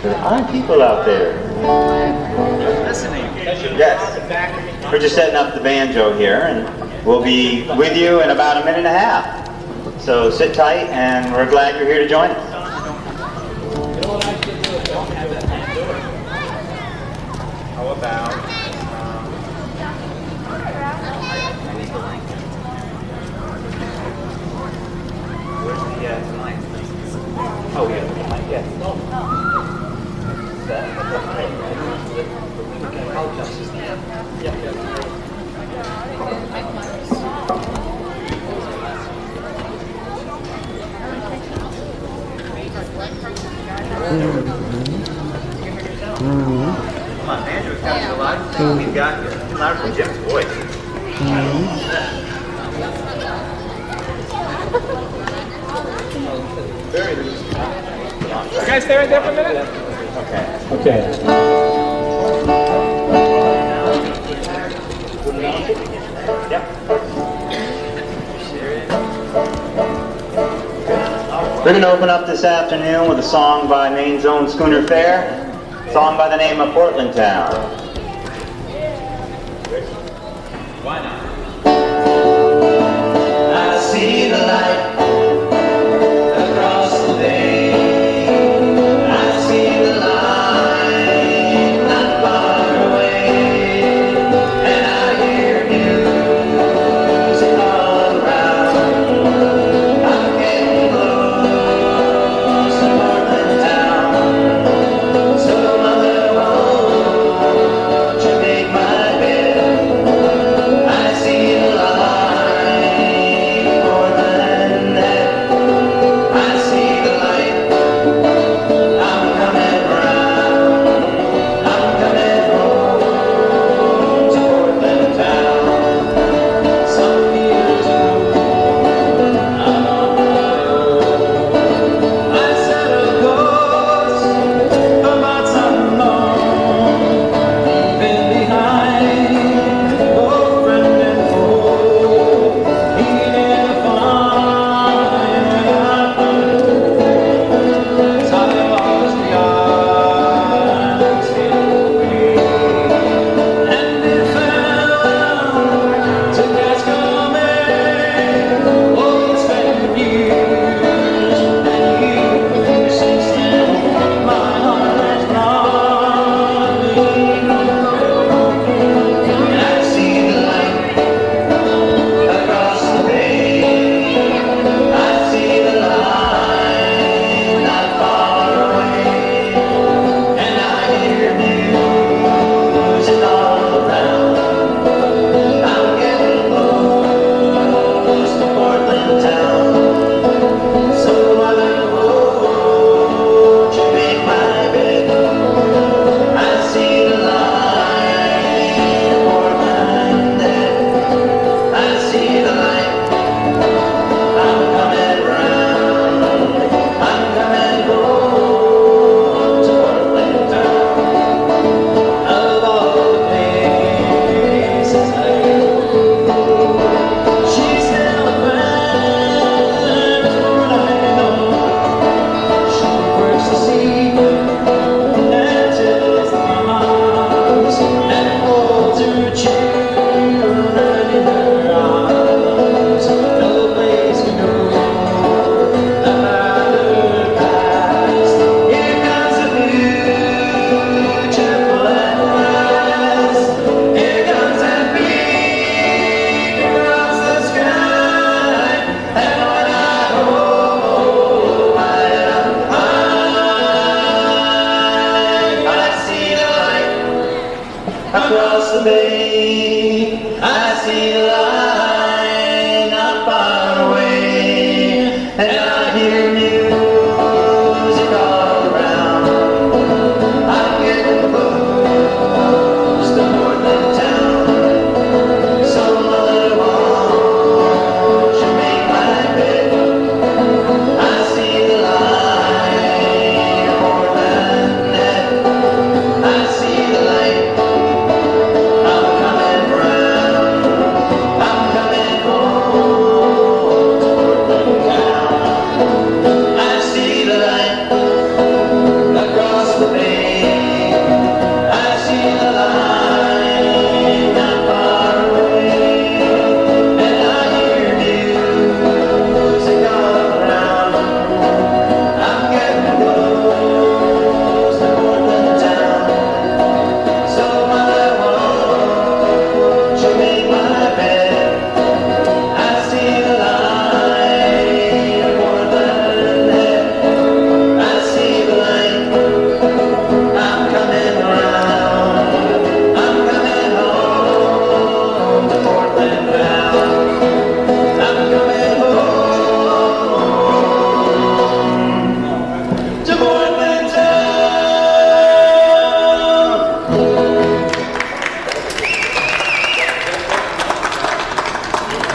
There are people out there. Listening. Yes. We're just setting up the banjo here, and we'll be with you in about a minute and a half. So sit tight, and we're glad you're here to join us. How about where's the mic? Oh yeah, the mic, yes. Come on, Andrew, it's got to be a lot of things we've got here. Too loud for Jim's voice. Very loose. Can I stay right there for a minute? Okay. Yep. We're going to open up this afternoon with a song by Maine's own Schooner Fair, a song by the name of Portland Town. Why not? I see the light across the bay. I see the light not far away, and I hear music all around. I'm getting close to Portland town. So mother, won't you make my bed? I see the light, Portland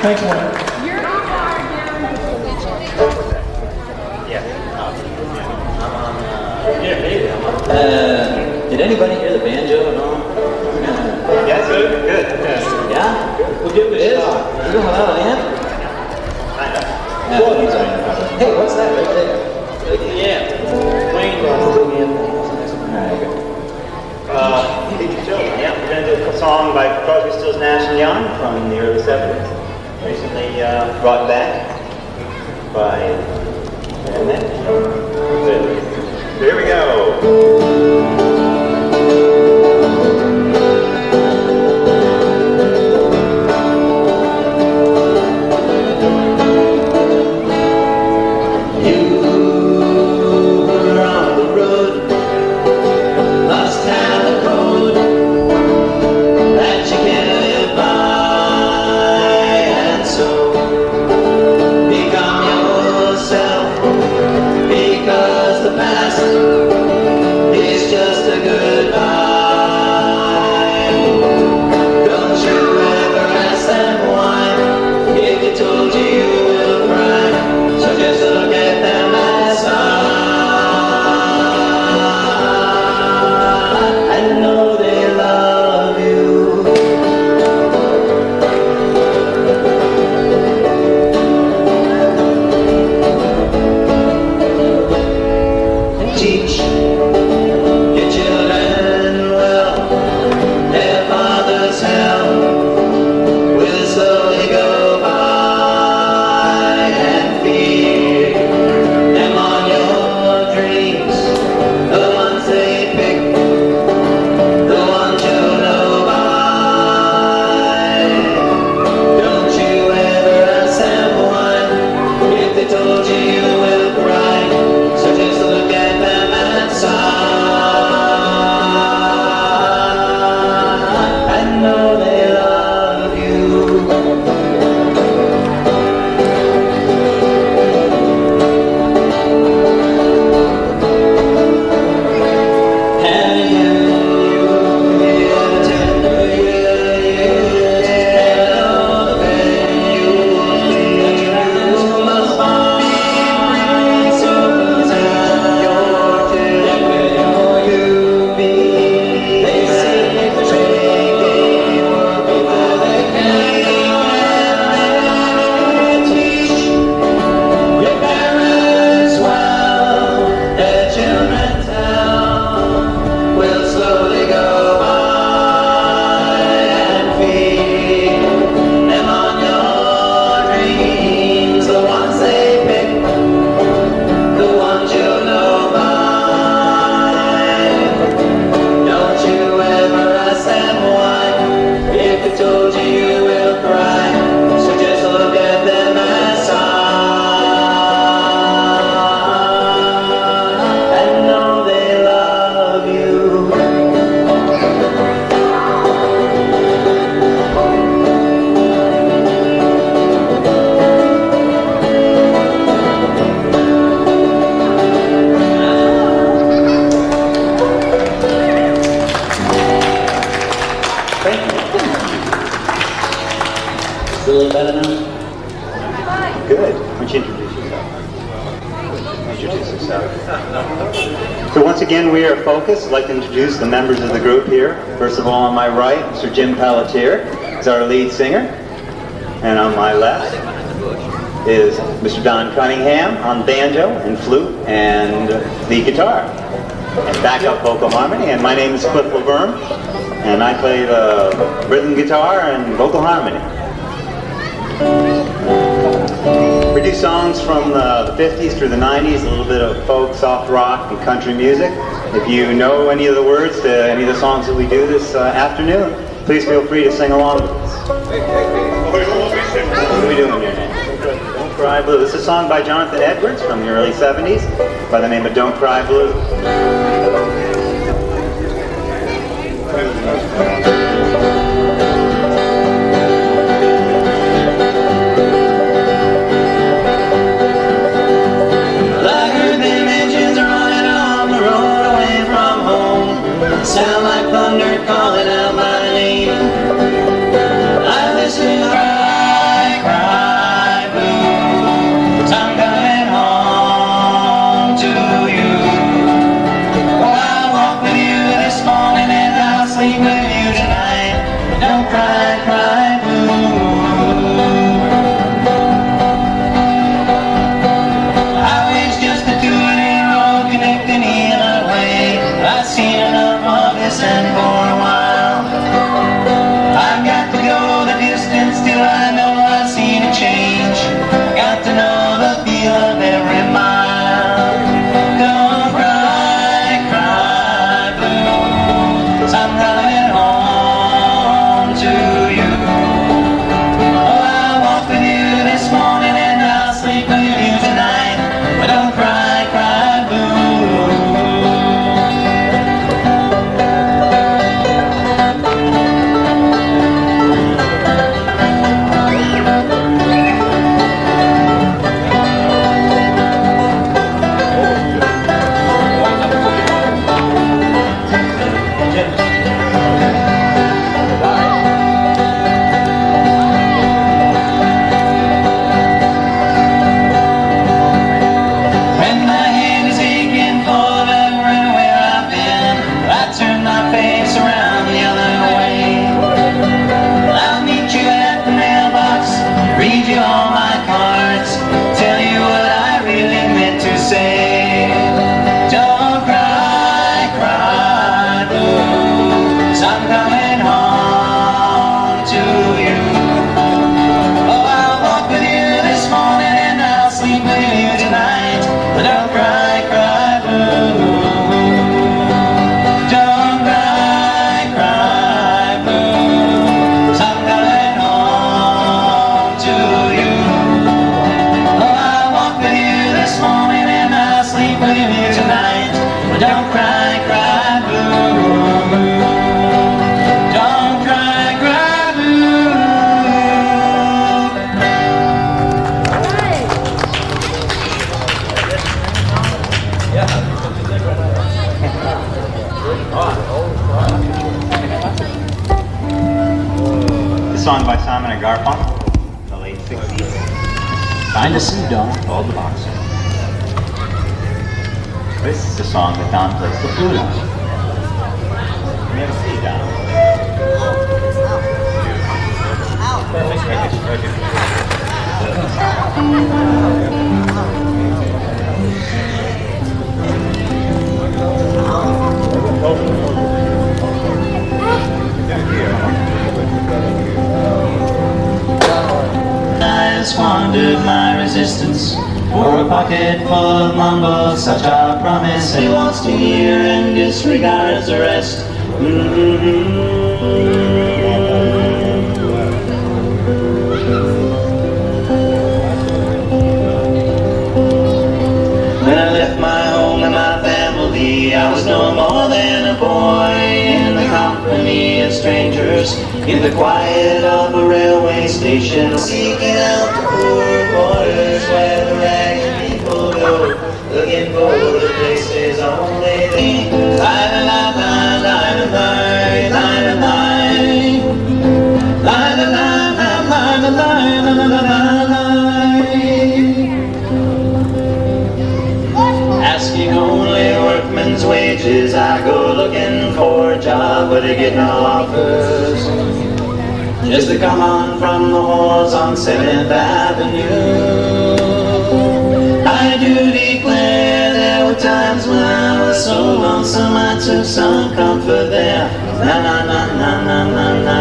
Thank you. Did anybody hear the banjo at all? Yes, good. Yeah? We'll give it a shot. You don't have an amp? Kind of. Hey, what's that right there? Yeah. Wayne Teach Your Children. Yeah, we're going to do a song by Crosby, Stills, Nash and Young from the early 70s. Recently brought back by Maine. Here we go. Feel a little better now? Good. Why don't you introduce yourself? Introduce yourself. So once again, we are Folkus. I'd like to introduce the members of the group here. First of all, on my right, Mr. Jim Pelletier is our lead singer. And on my left is Mr. Don Cunningham on banjo and flute and the guitar and backup vocal harmony. And my name is Cliff Loverme, and I play the rhythm guitar and vocal harmony. We do songs from the 50s through the 90s, a little bit of folk, soft rock, and country music. If you know any of the words to any of the songs that we do this afternoon, please feel free to sing along with us. What are we doing here now? Don't Cry Blue. This is a song by Jonathan Edwards from the early 70s by the name of Don't Cry Blue. Sound like thunder calling out my name. I listen, cry, cry. listen for a while. I've got to go the distance till I know I've seen a change. Got to know the feel of every mile. Don't cry, cry blue, 'cause I'm coming home to you. Oh, I'll walk with you this morning and I'll sleep with you tonight. But don't cry, cry blue. Song by Simon and Garfunkel in the late 60s. Find a sea dog called the Boxer. This is the song that Don plays the flute on. You never see Don. I squandered my resistance for a pocket full of mumble, such a promise. He wants to hear and disregards the rest. When I left my home and my family, I was no more than a boy in the company of strangers, in the quiet of a railway station, seeking out the poor quarters where the ragged people go, looking for the places only they. La la la la la la la la la la la la la la la la. Asking only workmen's wages, I go looking for a job, but I get no offers. Just to come on from the halls on 7th Avenue. I do declare there were times when I was so lonesome I took some comfort there. Na na na na na na na.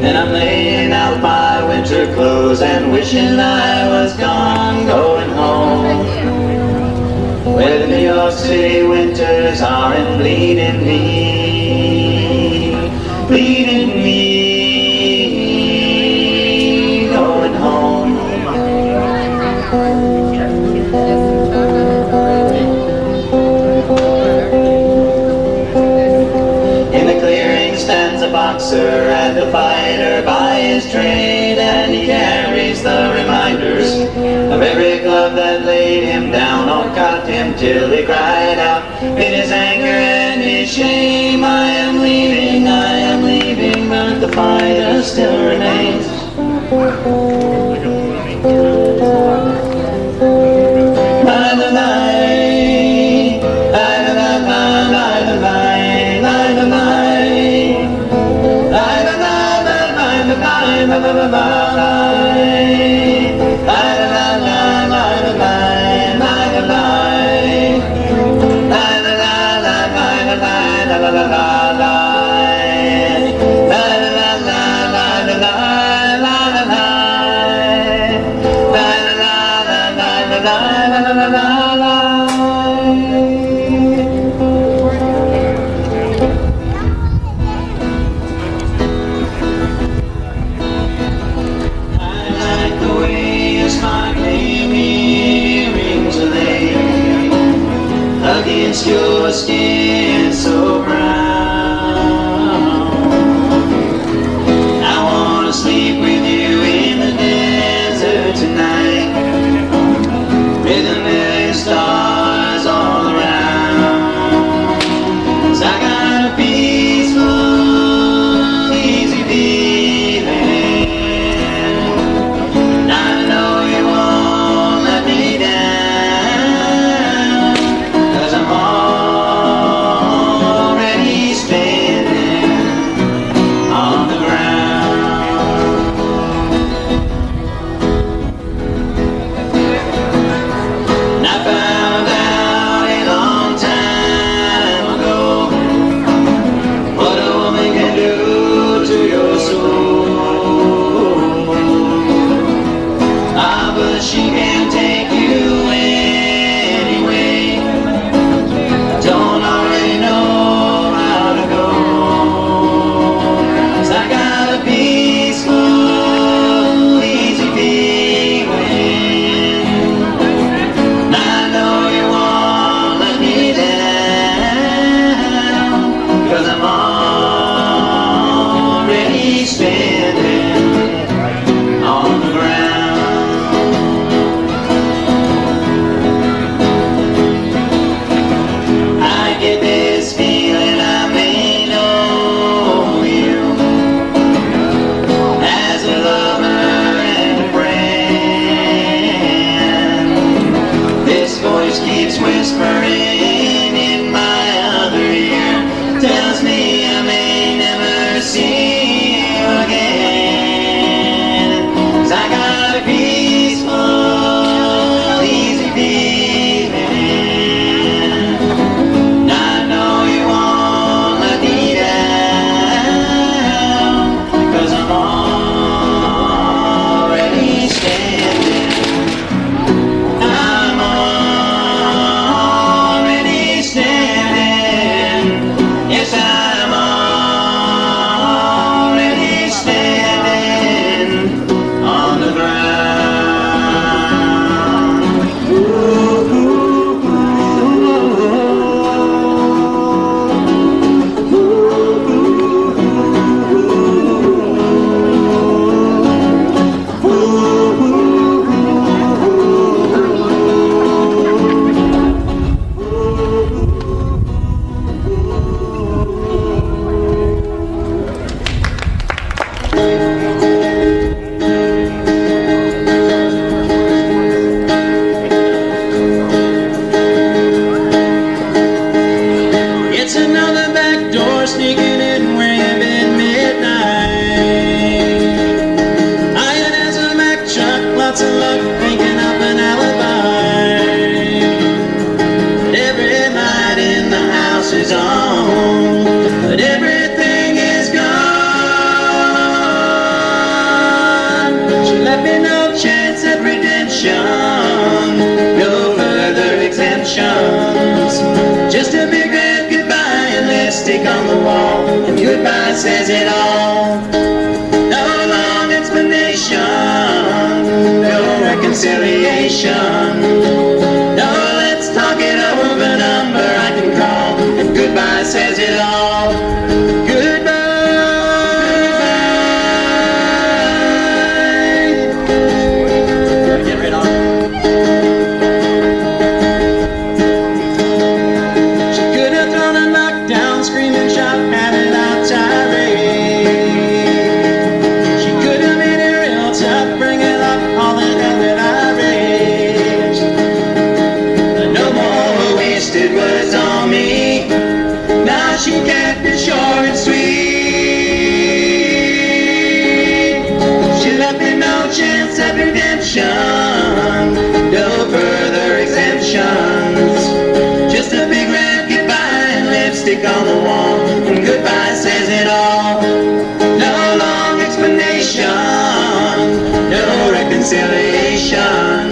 And I'm laying out my winter clothes and wishing I was gone, going home, where the New York City winters are and bleeding me, going home. In the clearing stands a boxer and a fighter by his trade, and he carries the reminders of him till he cried out in his anger and his shame, I am leaving, but the fighter still remains. By the light, by the light, by the light, by the light, by the light, by the light, by the light, by the light, by the light, by the light, by the light, by the light, by the light. Against your skin so brown, I wanna sleep with you in the desert tonight, with a million stars all around. 'Cause I got a peaceful, easy feeling, and I know you won't let me down, 'cause I'm already standing on the ground. And I found out a long time ago what a woman can do to your soul. Ah, but she can't take you anyway. Don't already know how to go. 'Cause I got a peaceful, easy feeling, and I know you won't let me down, 'cause I'm already standing on the ground. I get this feeling I may know you as a lover and a friend. This voice keeps whispering in my other ear, tells me I may never see you again. 'Cause I got a peaceful, easy feeling, and I know you won't let me down, 'cause I'm already standing. I'm already standing. Yes, I'm already standing on the ground. Ooh, ooh, It's another back door sneaking in where you've been midnight. Iron as a Mack truck, lots of luck, thinking up an alibi. But every light in the house is on, but everything is gone. She left me no chance at redemption, no further exemptions, just a big red goodbye and lipstick on the wall, and goodbye says it all. No long explanation, no reconciliation, no let's talk it over number I can call, and goodbye says it all. Goodbye. Get rid of it. lipstick on the wall, and goodbye says it all. No long explanation, no reconciliation.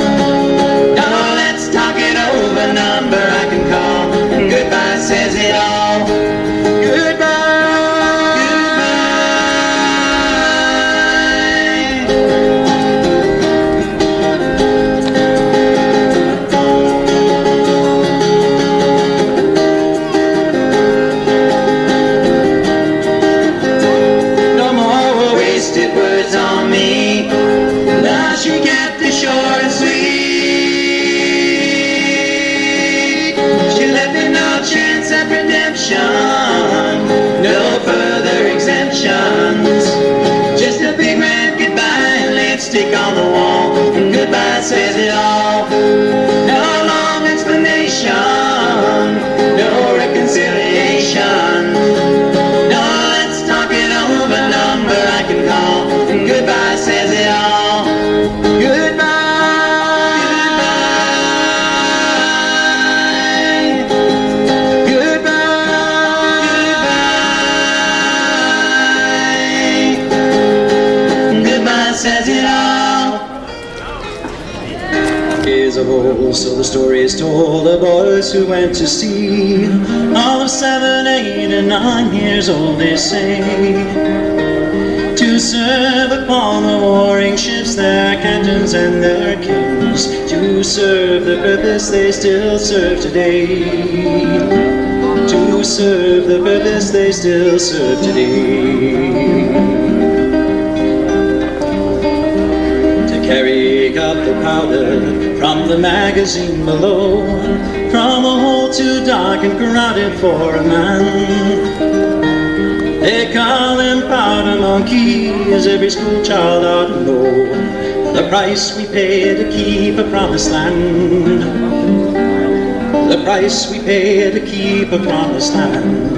No, let's talk it over, number I can call, and goodbye says it all. Goodbye. She kept it short and sweet. She left me no chance at redemption, no further exemptions. Just a big red goodbye and lipstick on the wall, and goodbye says it all. No long explanation, no reconciliation. No, let's talk it over, number I can call, and goodbye says it all. Says it all. Years of old, so the story is told of boys who went to sea. All of 7, 8, and 9 years old, they say, to serve upon the warring ships, their captains and their kings, to serve the purpose they still serve today. To serve the purpose they still serve today. Carry up the powder from the magazine below, from a hole too dark and crowded for a man. They call him powder monkey, as every school child ought to know, the price we pay to keep a promised land. The price we pay to keep a promised land.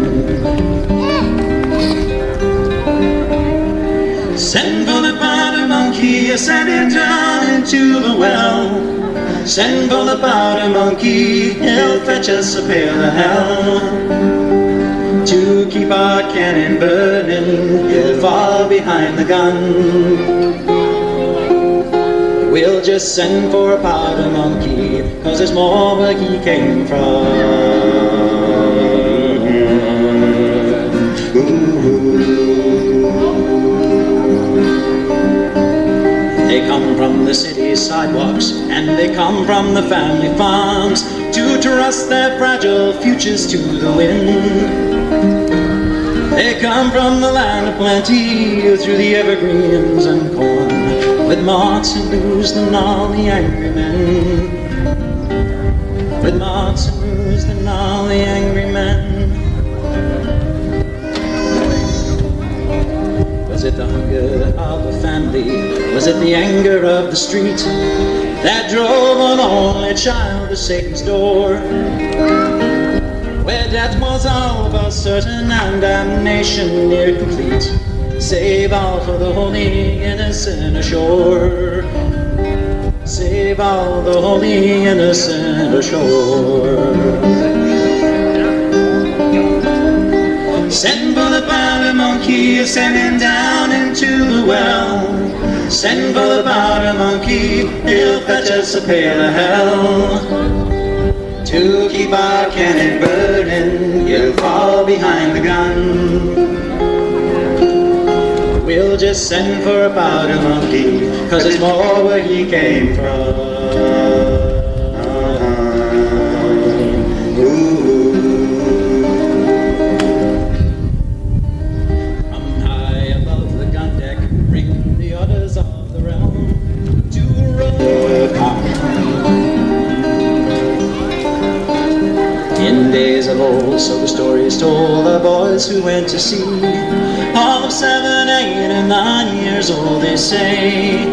Send for the powder monkey, send him down into the well. Send for the powder monkey, he'll fetch us a pail of hell. To keep our cannon burning, he'll fall behind the gun. We'll just send for a powder monkey, 'cause there's more where he came from. They come from the city sidewalks, and they come from the family farms, to trust their fragile futures to the wind. They come from the land of plenty, through the evergreens and corn, with marks and blues than all the angry men. With marks and blues than all the angry men. Was it the hunger of a family? Was it the anger of the street that drove an only child to Satan's door? Where death was all but certain and damnation near complete, save all for the holy innocent ashore. Save all the holy innocent ashore. Send for the powder monkey, send him down into the well. Send for the powder monkey, he'll fetch us a pail of hell. To keep our cannon burning, he'll fall behind the gun. We'll just send for a powder monkey, 'cause it's more where he came from. In days of old, so the story is told, of boys who went to sea, all of 7, 8, and 9 years old, they say,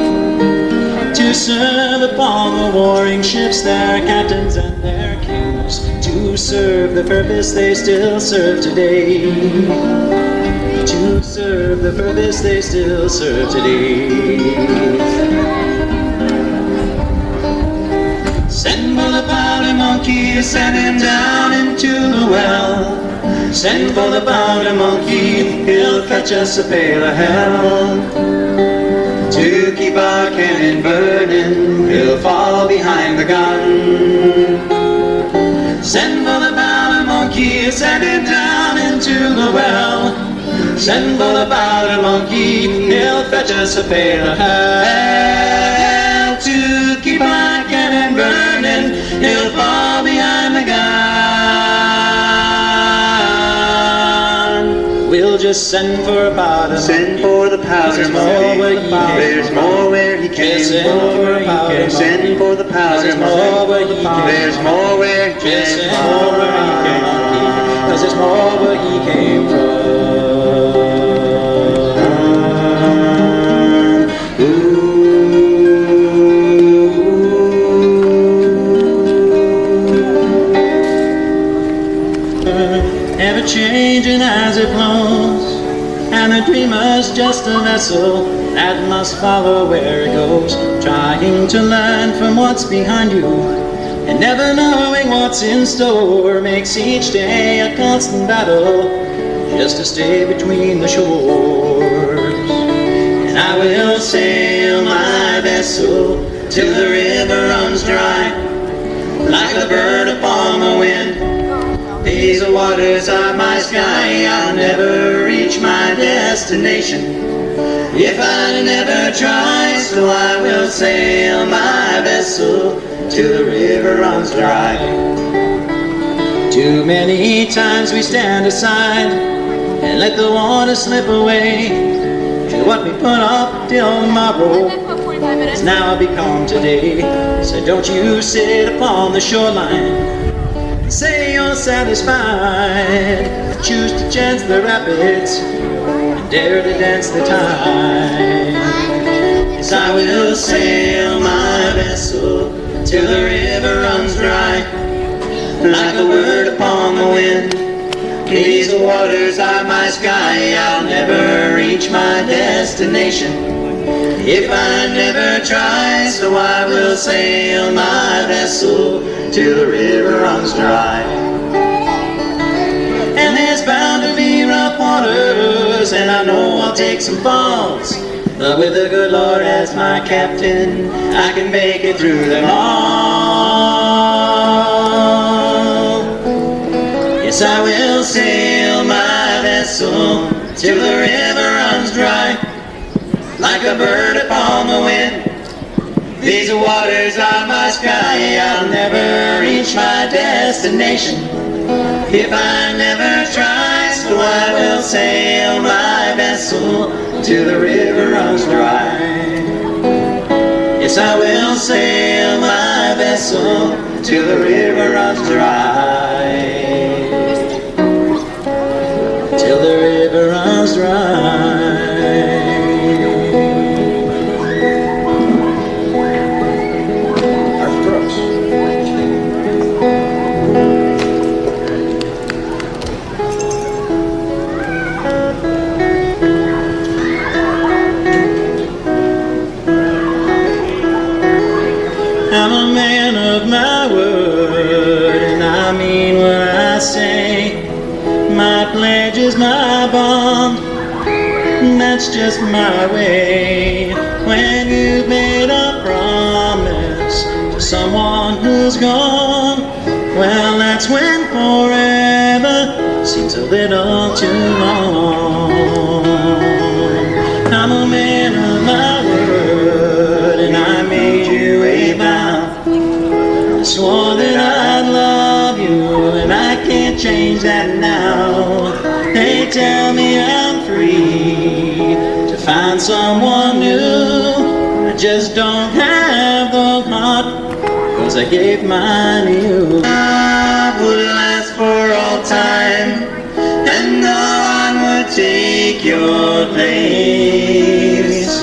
to serve upon the warring ships, their captains and their kings, to serve the purpose they still serve today. To serve the purpose they still serve today. Send for the powder monkey, send him down into the well. Send for the powder monkey, he'll fetch us a pail of hell. To keep our cannon burning, he'll fall behind the gun. Send for the powder monkey, send him down into the well. Send for the powder monkey, he'll fetch us a pail of hell. To keep our cannon burning, he'll fall behind the gun. We'll just send for a powder monkey. Send for the powder monkey. There's more where he came from. Send for the powder monkey. There's more where he came from. Cause there's more where he came from. Ever changing as it flows, and the dreamer's just a vessel that must follow where it goes, trying to learn from what's behind you, and never knowing what's in store makes each day a constant battle just to stay between the shores. And I will sail my vessel till the river runs dry, like a bird upon the wind. These waters are my sky, I'll never reach my destination if I never try. So I will sail my vessel till the river runs dry. Too many times we stand aside and let the water slip away, and what we put up till tomorrow has now become today. So don't you sit upon the shoreline, say you're satisfied, choose to chance the rapids and dare to dance the tide. Yes, I will sail my vessel till the river runs dry, like a bird upon the wind. These waters are my sky, I'll never reach my destination if I never try. So I will sail my vessel till the river runs dry. And there's bound to be rough waters, and I know I'll take some falls, but with the good Lord as my captain, I can make it through them all. Yes, I will sail my vessel till the river runs dry, like a bird upon the wind. These waters are my sky, I'll never reach my destination if I never try. So I will sail my vessel till the river runs dry. Yes, I will sail my vessel till the river runs dry. Till the river runs dry. I'm a man of my word, and I mean what I say. My pledge is my bond, and that's just my way. When you've made a promise to someone who's gone, well, that's when forever seems a little too long. I'm a man of my word, and I made you a vow. I swore that I'd love you, and I can't change that now. They tell me I'm free to find someone new. I just don't have the heart, 'cause I gave mine to you. Love would last for all time, and no one would take your place.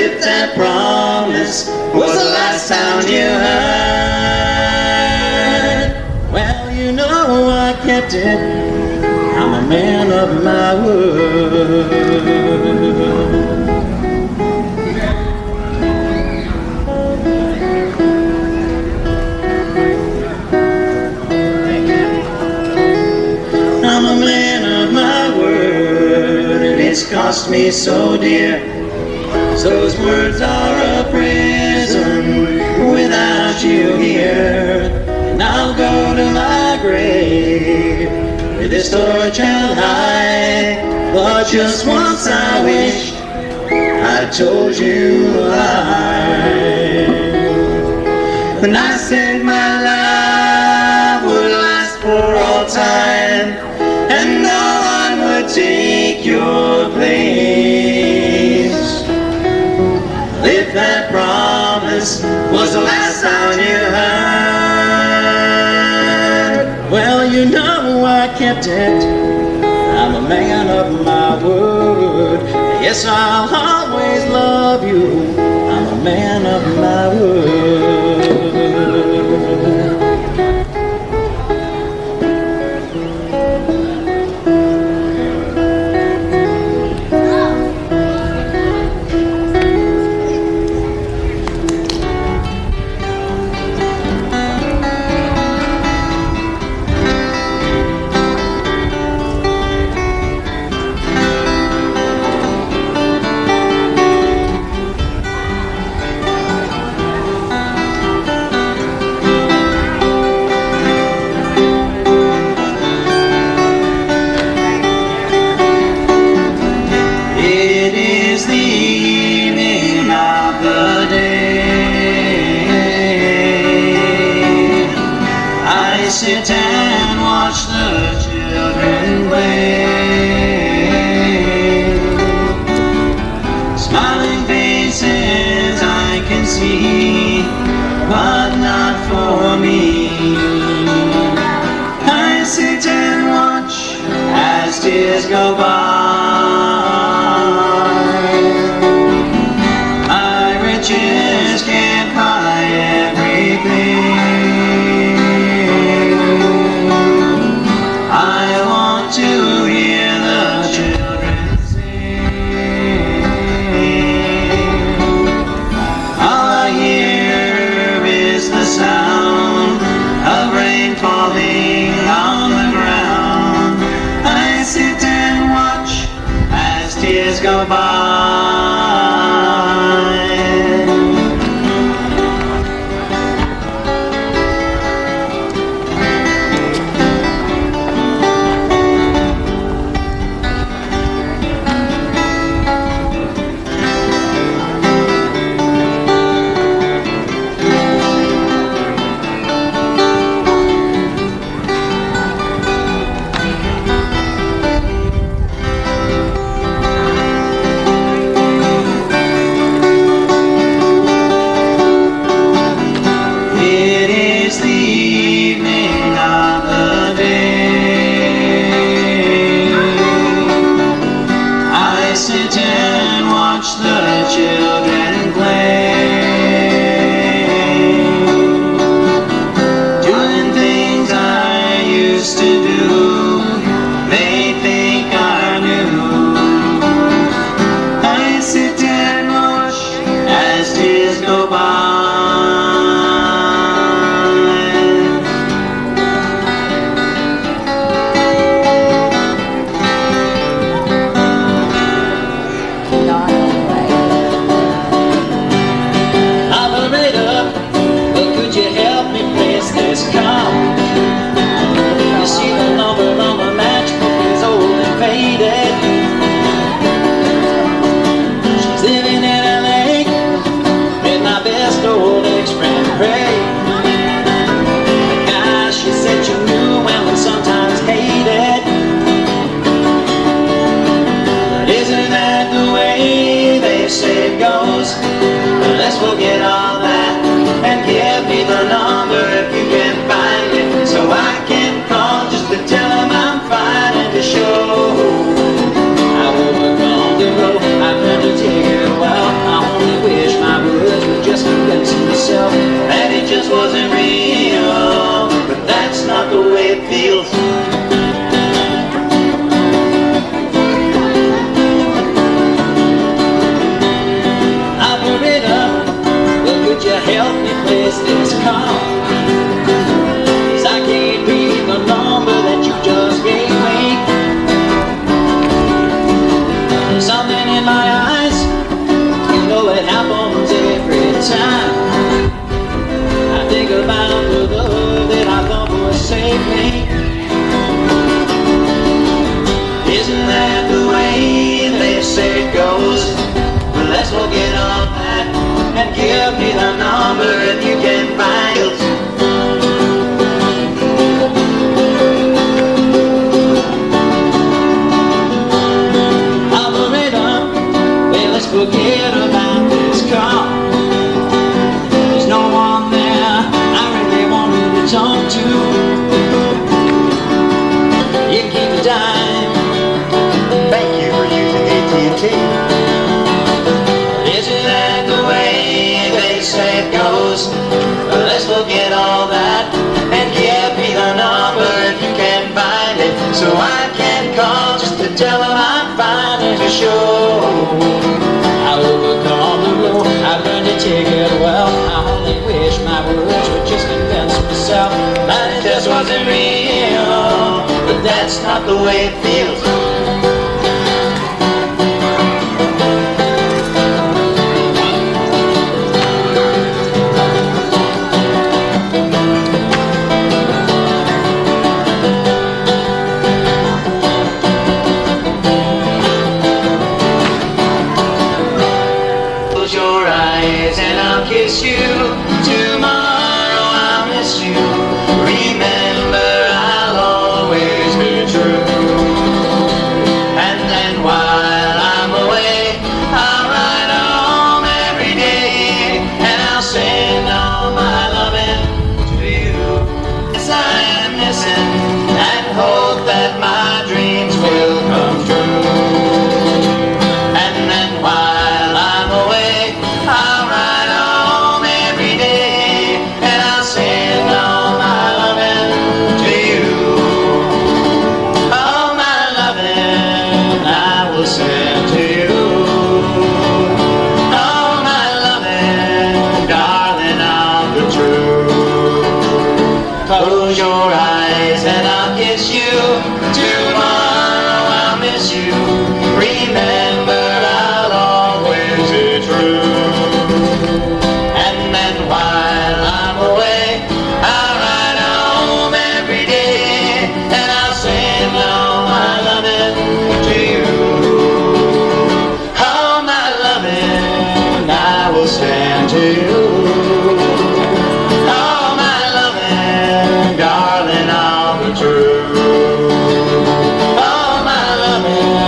If that promise was the last sound you heard, well, you know I kept it. I'm a man of my word. me so dear. Those words are a prison without you here. And I'll go to my grave with this torch held high. But just once I wished I told you a lie. When I said my love would last for all time, and no one would take your place. If that promise was the last sound you heard, well, you know I kept it. I'm a man of my word. Yes, I'll always love you. I'm a man of my word. Sit and watch the children play. Smiling faces I can see, but not for me. I sit and watch as tears go by. My riches can't buy everything. To hear the children sing. All I hear is the sound of rain falling on the ground. I sit and watch as tears go by. Sit and watch the children play, doing things I used to do, they think I knew. I sit and watch as tears go by. You see the number on the matchbook is old and faded. She's living in LA with my best old ex-friend Ray. The guy she said she knew well and sometimes hated. But isn't that the way they say it goes? Well, let's forget all that and give me the number if you can find it, so I can call just to tell them I'm fine and to show I will work on the road. I've learned to take it well. I only wish my words would just convince myself that it just wasn't real, but that's not the way it feels. Operator, well, could you help me place this call? 'Cause I can't read the number that you just gave me. Something in it well. I only wish my words would just convince myself that it just wasn't real, but that's not the way it feels. Close your eyes and I'll kiss you. Tomorrow I'll miss you. Remember, I'll always be true. And then while I'm away, I'll ride home every day, and I'll send all my loving to you. Yes, I am missing and hope that my dreams will come true. And then while I'm away, I'll ride home every day, and I'll send all my loving to you. All my loving I will send to you. All my loving, darling, I'll be true. Close your eyes and I'll kiss you. Tomorrow I'll miss you. Remember, I'll always be true. And then while I'm away, I'll ride home every day, and I'll send all my loving to you. All my loving I will send to you. All my loving, darling, I'll be true. All my loving,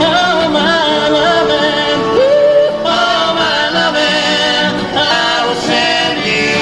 all my loving, all my loving, I will send you.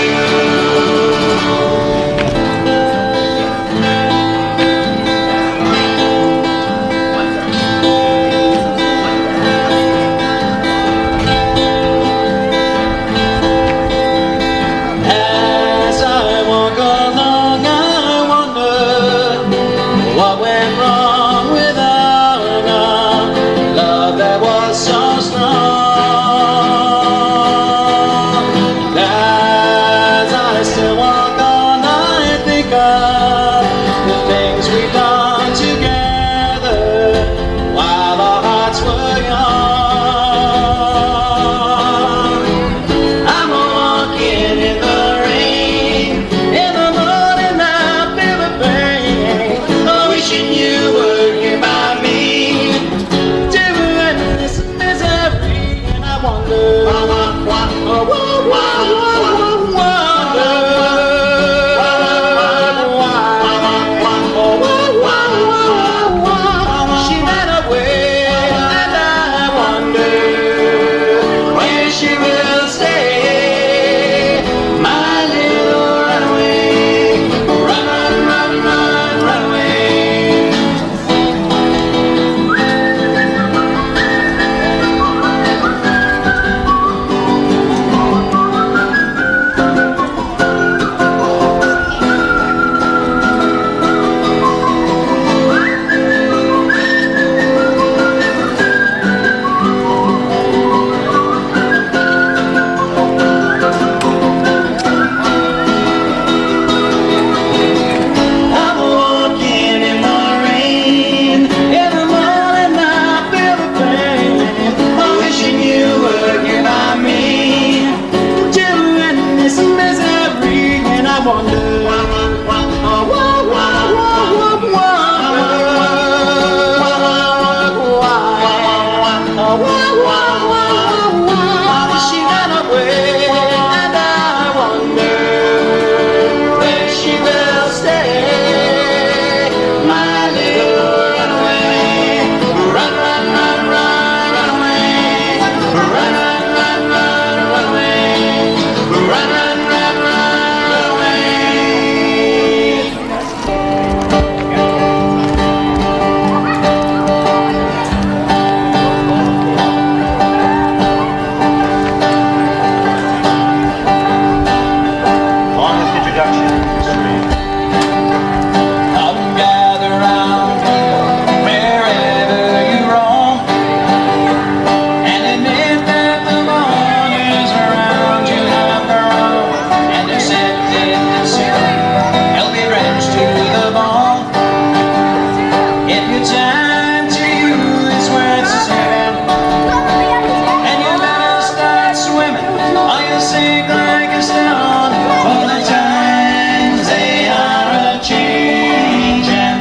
sink like a stone, for the times they are a-changin'.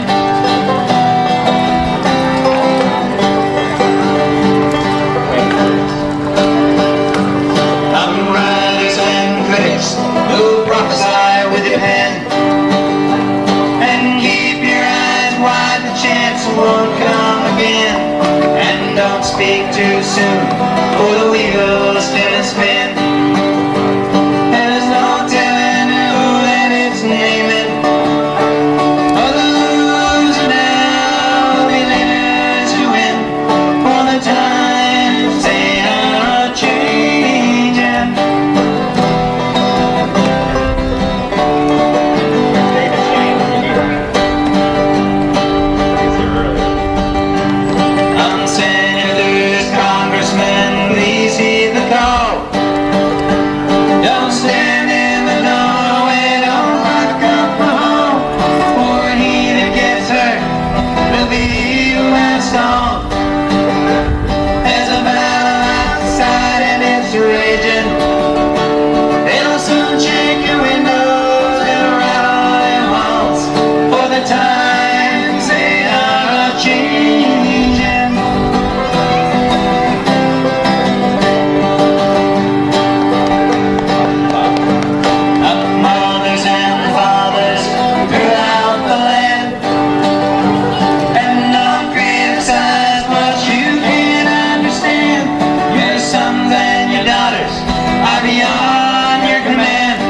I'm writers and critics who prophesy with your pen, and keep your eyes wide, the chance won't come again. And don't speak too soon, for the wheels spin and spin. There's no telling who that it's naming. For the loser now will be later to win, for the times they are changing. Senators, congressmen, please heed the call. Don't stand in the doorway, don't lock up the hall, for he that gets hurt will be the last on. There's a battle outside and it's raging. It'll soon shake your windows and rattle your walls, for the times they are changing. Mothers and fathers throughout the land, and don't criticize what you can't understand. Your sons and your daughters are beyond your command.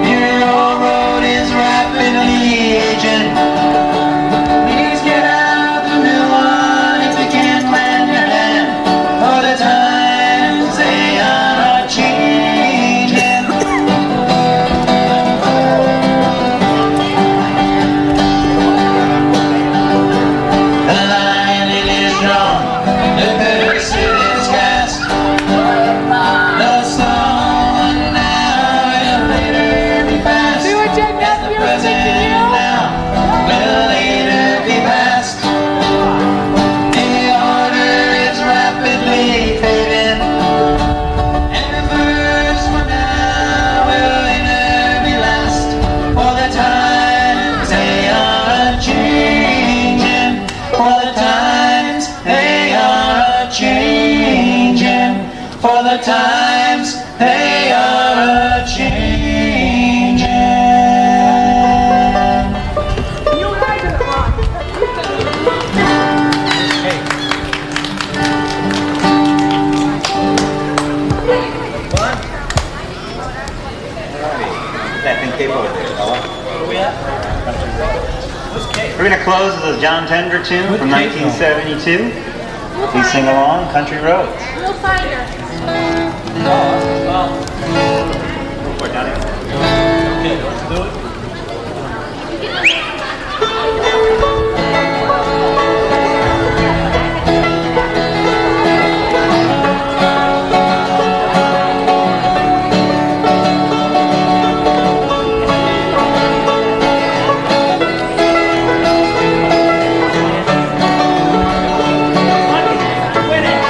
Your old road is rapidly aging. Please get out the new one if you can't lend your hand, for the times they are changing. The line it is drawn, the curse it is cast. The song now will later be past, as the present now will later be past. The order is rapidly fading, and the first one now will later be last, for the times they are changing, for the times they are changing, for the times they are changing. You guys are wrong. That thing came over there, Ella. We're going to close with a John Tender tune from 1972. Please sing along, Country Roads. We'll find her. We're done. Okay, let's do it. Win it.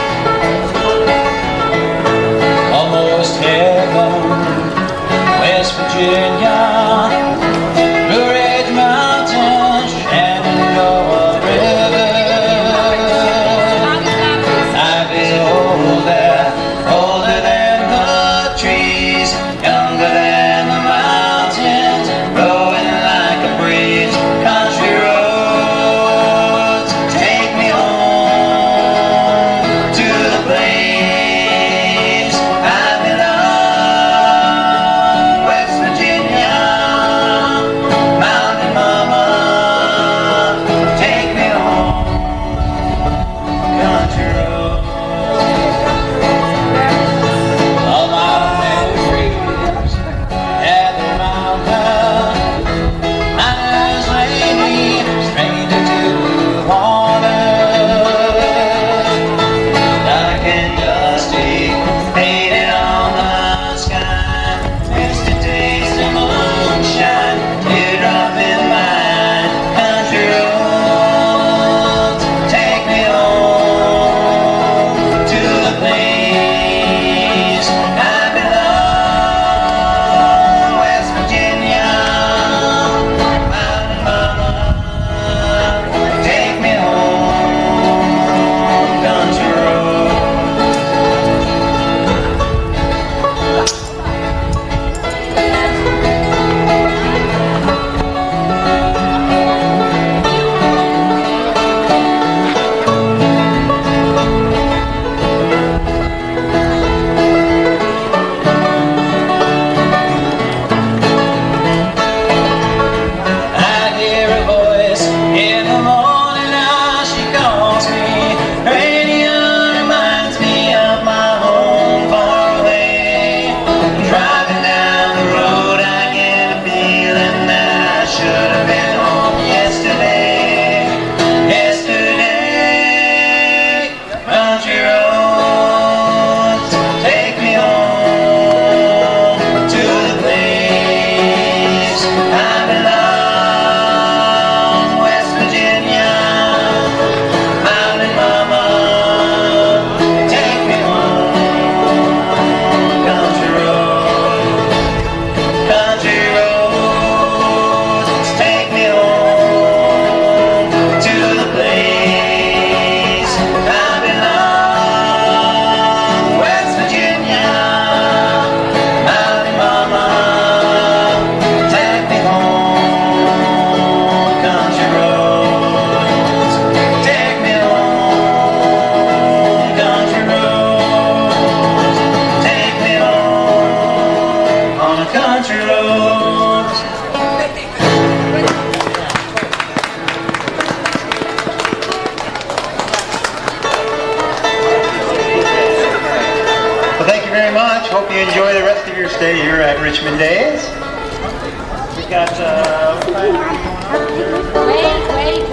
Hope you enjoy the rest of your stay here at Richmond Days. We got, Wait, wait, wait.